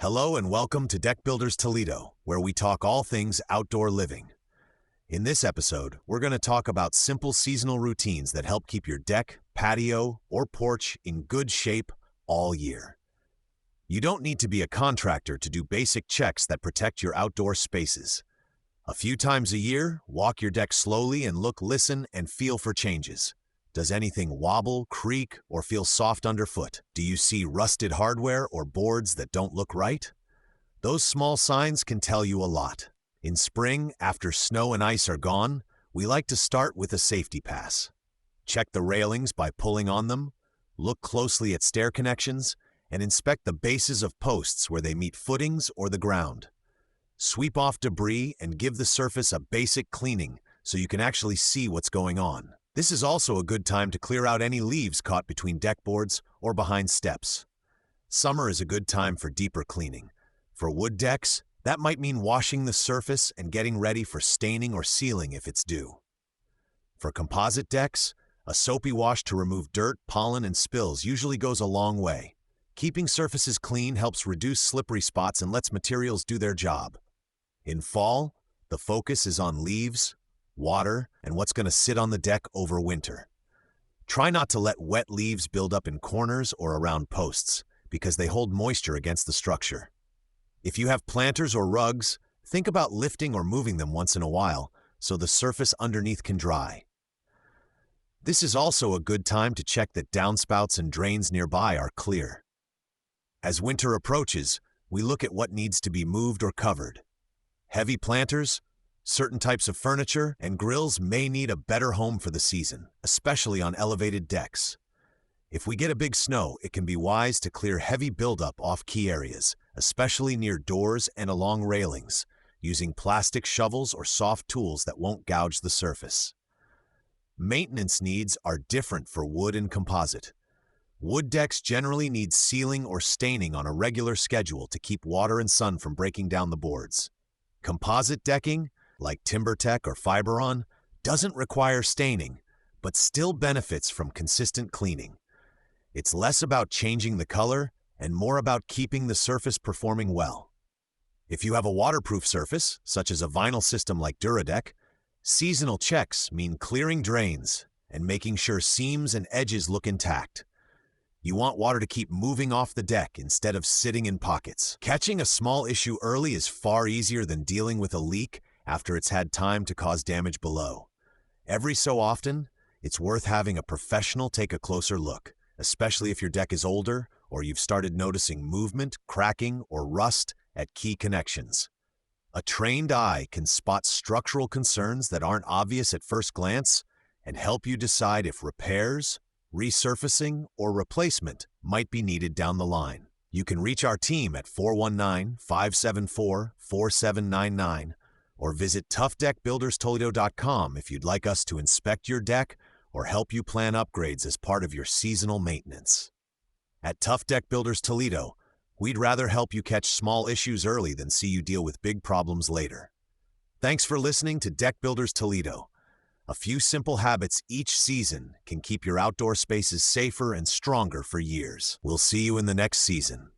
Hello and welcome to Deck Builders Toledo, where we talk all things outdoor living. In this episode, we're going to talk about simple seasonal routines that help keep your deck, patio, or porch in good shape all year. You don't need to be a contractor to do basic checks that protect your outdoor spaces. A few times a year, walk your deck slowly and listen, and feel for changes. Does anything wobble, creak, or feel soft underfoot? Do you see rusted hardware or boards that don't look right? Those small signs can tell you a lot. In spring, after snow and ice are gone, we like to start with a safety pass. Check the railings by pulling on them, look closely at stair connections, and inspect the bases of posts where they meet footings or the ground. Sweep off debris and give the surface a basic cleaning so you can actually see what's going on. This is also a good time to clear out any leaves caught between deck boards or behind steps. Summer is a good time for deeper cleaning. For wood decks, that might mean washing the surface and getting ready for staining or sealing if it's due. For composite decks, a soapy wash to remove dirt, pollen, and spills usually goes a long way. Keeping surfaces clean helps reduce slippery spots and lets materials do their job. In fall, the focus is on leaves, water, and what's going to sit on the deck over winter. Try not to let wet leaves build up in corners or around posts, because they hold moisture against the structure. If you have planters or rugs, think about lifting or moving them once in a while so the surface underneath can dry. This is also a good time to check that downspouts and drains nearby are clear. As winter approaches, we look at what needs to be moved or covered. Heavy planters, certain types of furniture, and grills may need a better home for the season, especially on elevated decks. If we get a big snow, it can be wise to clear heavy buildup off key areas, especially near doors and along railings, using plastic shovels or soft tools that won't gouge the surface. Maintenance needs are different for wood and composite. Wood decks generally need sealing or staining on a regular schedule to keep water and sun from breaking down the boards. Composite decking, like TimberTech or Fiberon, doesn't require staining, but still benefits from consistent cleaning. It's less about changing the color and more about keeping the surface performing well. If you have a waterproof surface, such as a vinyl system like Duradeck, seasonal checks mean clearing drains and making sure seams and edges look intact. You want water to keep moving off the deck instead of sitting in pockets. Catching a small issue early is far easier than dealing with a leak after it's had time to cause damage below. Every so often, it's worth having a professional take a closer look, especially if your deck is older or you've started noticing movement, cracking, or rust at key connections. A trained eye can spot structural concerns that aren't obvious at first glance and help you decide if repairs, resurfacing, or replacement might be needed down the line. You can reach our team at 419-574-4799 or visit toughdeckbuilderstoledo.com if you'd like us to inspect your deck or help you plan upgrades as part of your seasonal maintenance. At Tough Deck Builders Toledo, we'd rather help you catch small issues early than see you deal with big problems later. Thanks for listening to Deck Builders Toledo. A few simple habits each season can keep your outdoor spaces safer and stronger for years. We'll see you in the next season.